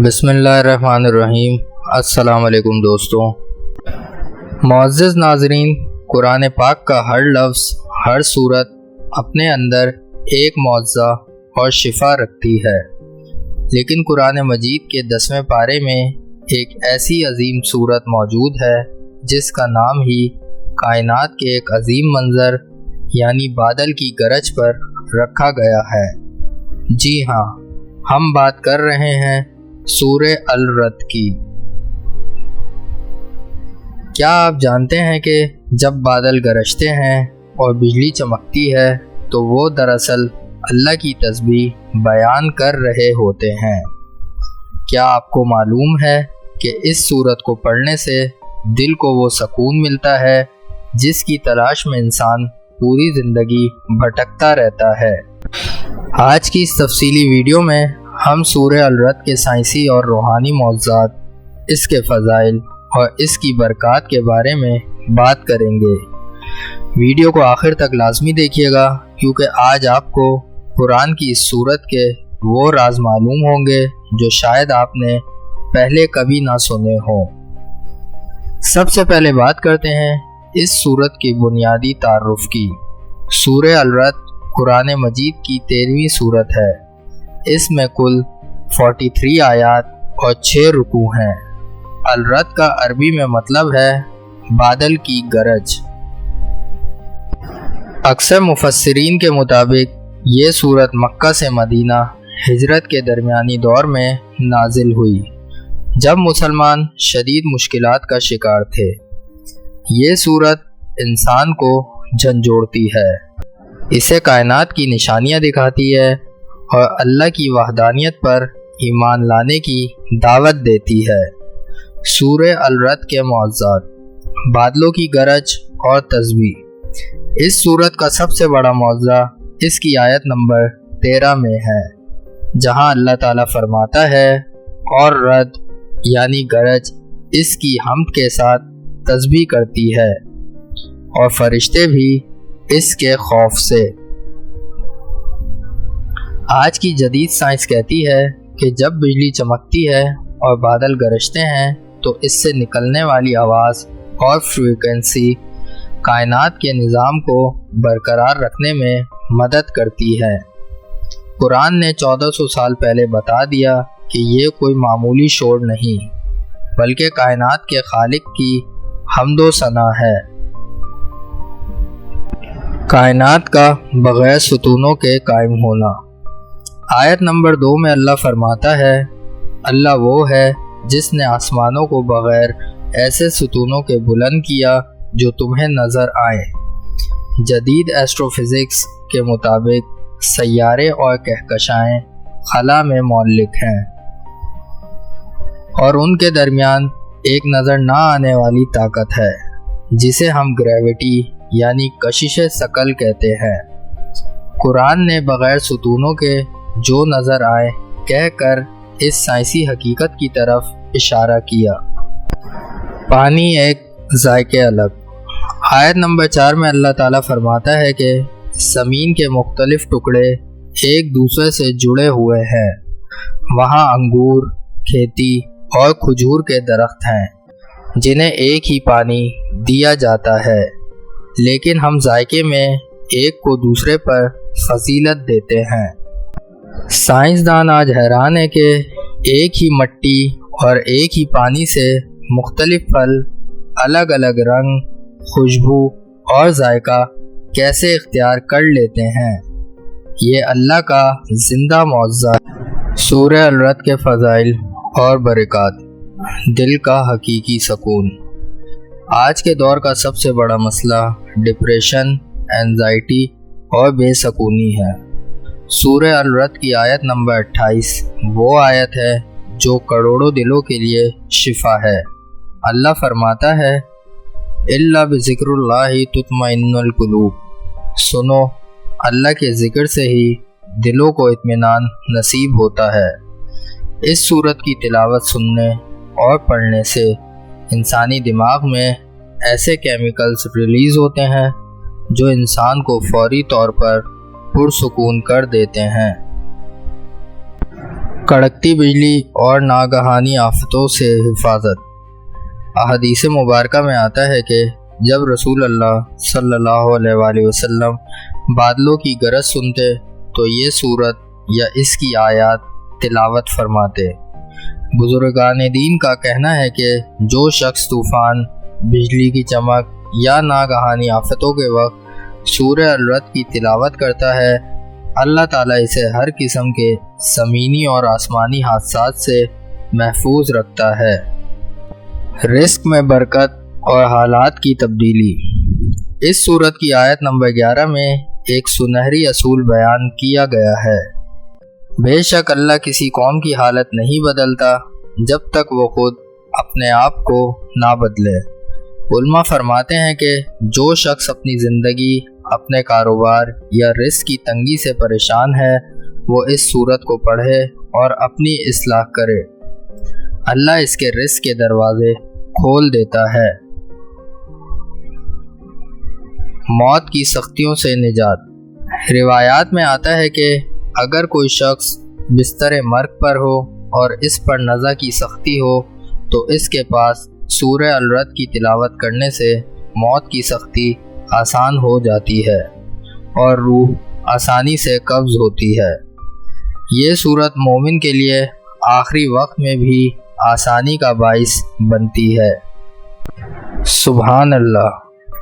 बिस्मिल्लाहिर्रहमानिर्रहीम। अस्सलाम वालेकुम दोस्तों। मुअज़्ज़ज़ नाज़रीन, कुरान पाक का हर लफ्ज़, हर सूरत अपने अंदर एक मुअज़्ज़ा और शिफा रखती है, लेकिन कुरान मजीद के 10वें पारे में एक ऐसी अजीम सूरत मौजूद है जिसका नाम ही कायनात के एक अजीम मंज़र यानी बादल की गरज पर रखा गया है। जी हाँ, हम बात कर रहे हैं सूरे अल-रद की। क्या आप जानते हैं कि जब बादल गरजते हैं और बिजली चमकती है तो वो दरअसल अल्लाह की तस्बीह बयान कर रहे होते हैं। क्या आपको मालूम है कि इस सूरत को पढ़ने से दिल को वो सुकून मिलता है जिसकी तलाश में इंसान पूरी ज़िंदगी भटकता रहता है। आज की इस तफसीली वीडियो में हम सूरे अल-रद के साइंसी और रूहानी मौज़ूआत, इसके फ़ज़ाइल और इसकी बरक़ात के बारे में बात करेंगे। वीडियो को आखिर तक लाज़मी देखिएगा, क्योंकि आज आपको कुरान की इस सूरत के वो राज मालूम होंगे जो शायद आपने पहले कभी ना सुने हों। सबसे पहले बात करते हैं इस सूरत की बुनियादी तारुफ़ की। सूरे अल-रद कुरान मजीद की 13वीं सूरत है। इसमें कुल 43 आयात और 6 रुकू हैं। अल-रद का अरबी में मतलब है बादल की गरज। अक्सर मुफस्सिरीन के मुताबिक ये सूरत मक्का से मदीना हिजरत के दरमियानी दौर में नाजिल हुई, जब मुसलमान शदीद मुश्किलात का शिकार थे। ये सूरत इंसान को झंझोड़ती है, इसे कायनात की निशानियाँ दिखाती है और अल्लाह की वहदानियत पर ईमान लाने की दावत देती है। सूरे अल-रद के मौज़ूआत, बादलों की गरज और तस्बीह। इस सूरत का सबसे बड़ा मौज़ा इसकी आयत नंबर 13 में है, जहां अल्लाह ताला फरमाता है, और रद यानी गरज इसकी हम्द के साथ तस्बीह करती है और फरिश्ते भी इसके खौफ से। आज की जदीद साइंस कहती है कि जब बिजली चमकती है और बादल गरजते हैं तो इससे निकलने वाली आवाज़ और फ्रीक्वेंसी कायनात के निज़ाम को बरकरार रखने में मदद करती है। कुरान ने 1400 साल पहले बता दिया कि ये कोई मामूली शोर नहीं, बल्कि कायनात के खालिक की हम्दो सना है। कायनात का बग़ैर सुतूनों के कायम होना। आयत नंबर 2 में अल्लाह फरमाता है, अल्लाह वो है जिसने आसमानों को बग़ैर ऐसे सुतूनों के बुलंद किया जो तुम्हें नज़र आए। जदीद एस्ट्रोफिज़िक्स के मुताबिक सैयारे और कहकशाएँ खला में मौलिक हैं और उनके दरमियान एक नज़र ना आने वाली ताकत है जिसे हम ग्रेविटी यानी कशिश सकल कहते हैं। कुरान ने बग़ैर सुतूनों के जो नज़र आए कहकर इस साइंसी हकीकत की तरफ इशारा किया। पानी एक जायके अलग। आयत नंबर 4 में अल्लाह ताला फरमाता है कि ज़मीन के मुख्तलिफ टुकड़े एक दूसरे से जुड़े हुए हैं। वहाँ अंगूर, खेती और खजूर के दरख्त हैं जिन्हें एक ही पानी दिया जाता है, लेकिन हम जायके में एक को दूसरे पर फजीलत देते हैं। साइंसदान आज हैरान है कि एक ही मिट्टी और एक ही पानी से मुख्तलिफ फल अलग अलग रंग, खुशबू और जायका कैसे इख्तियार कर लेते हैं। ये अल्लाह का जिंदा मौज़ा है। सूरे अल-रद के फ़ज़ाइल और बरक़ात। दिल का हकीकी सुकून। आज के दौर का सबसे बड़ा मसला डिप्रेशन, एंजाइटी और बेसुकूनी है। सूरे अल-रद की आयत नंबर 28 वो आयत है जो करोड़ों दिलों के लिए शिफा है। अल्लाह फरमाता है, इल्ला बिज़िक्रिल्लाहि तुत्मइन्नुल कुलूब। सुनो, अल्लाह के ज़िक्र से ही दिलों को इत्मीनान नसीब होता है। इस सूरत की तिलावत सुनने और पढ़ने से इंसानी दिमाग में ऐसे केमिकल्स रिलीज़ होते हैं जो इंसान को फौरी तौर पर पुरसुकून कर देते हैं। کڑکتی بجلی اور ناگہانی آفتوں سے حفاظت۔ احادیث مبارکہ میں آتا ہے کہ جب رسول اللہ صلی اللہ علیہ وآلہ وسلم بادلوں کی گرج سنتے تو یہ سورت یا اس کی آیات تلاوت فرماتے۔ بزرگان دین کا کہنا ہے کہ جو شخص طوفان، بجلی کی چمک یا ناگہانی آفتوں کے وقت سورہ الرعد کی تلاوت کرتا ہے، اللہ تعالیٰ اسے ہر قسم کے زمینی اور آسمانی حادثات سے محفوظ رکھتا ہے۔ رزق میں برکت اور حالات کی تبدیلی۔ اس سورت کی آیت نمبر 11 میں ایک سنہری اصول بیان کیا گیا ہے۔ بے شک اللہ کسی قوم کی حالت نہیں بدلتا جب تک وہ خود اپنے آپ کو نہ بدلے۔ علماء فرماتے ہیں کہ جو شخص اپنی زندگی، اپنے کاروبار یا رزق کی تنگی سے پریشان ہے، وہ اس سورت کو پڑھے اور اپنی اصلاح کرے، اللہ اس کے رزق کے دروازے کھول دیتا ہے۔ موت کی سختیوں سے نجات۔ روایات میں آتا ہے کہ اگر کوئی شخص بستر مرگ پر ہو اور اس پر نزع کی سختی ہو تو اس کے پاس سورہ الرعد کی تلاوت کرنے سے موت کی سختی آسان ہو جاتی ہے اور روح آسانی سے قبض ہوتی ہے۔ یہ سورت مومن کے لیے آخری وقت میں بھی آسانی کا باعث بنتی ہے۔ سبحان اللہ!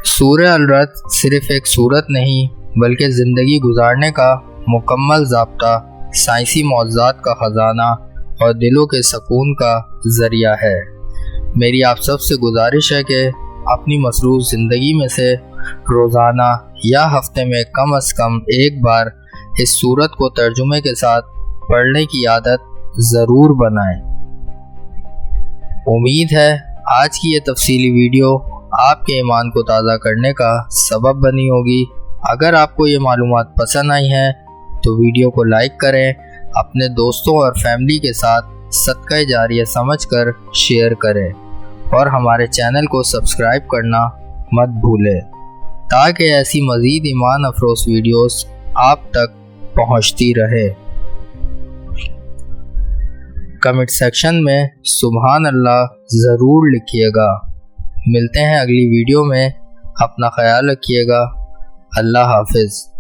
سورہ الرعد صرف ایک سورت نہیں بلکہ زندگی گزارنے کا مکمل ضابطہ، سائنسی معجزات کا خزانہ اور دلوں کے سکون کا ذریعہ ہے۔ میری آپ سب سے گزارش ہے کہ اپنی مصروف زندگی میں سے روزانہ یا ہفتے میں کم از کم ایک بار اس سورت کو ترجمے کے ساتھ پڑھنے کی عادت ضرور بنائیں۔ امید ہے آج کی یہ تفصیلی ویڈیو آپ کے ایمان کو تازہ کرنے کا سبب بنی ہوگی۔ اگر آپ کو یہ معلومات پسند آئی ہیں تو ویڈیو کو لائک کریں، اپنے دوستوں اور فیملی کے ساتھ صدقہ جاریہ سمجھ کر شیئر کریں اور ہمارے چینل کو سبسکرائب کرنا مت بھولیں تاکہ ایسی مزید ایمان افروز ویڈیوز آپ تک پہنچتی رہے۔ کمنٹ سیکشن میں سبحان اللہ ضرور لکھیے گا۔ ملتے ہیں اگلی ویڈیو میں، اپنا خیال رکھیے گا۔ اللہ حافظ۔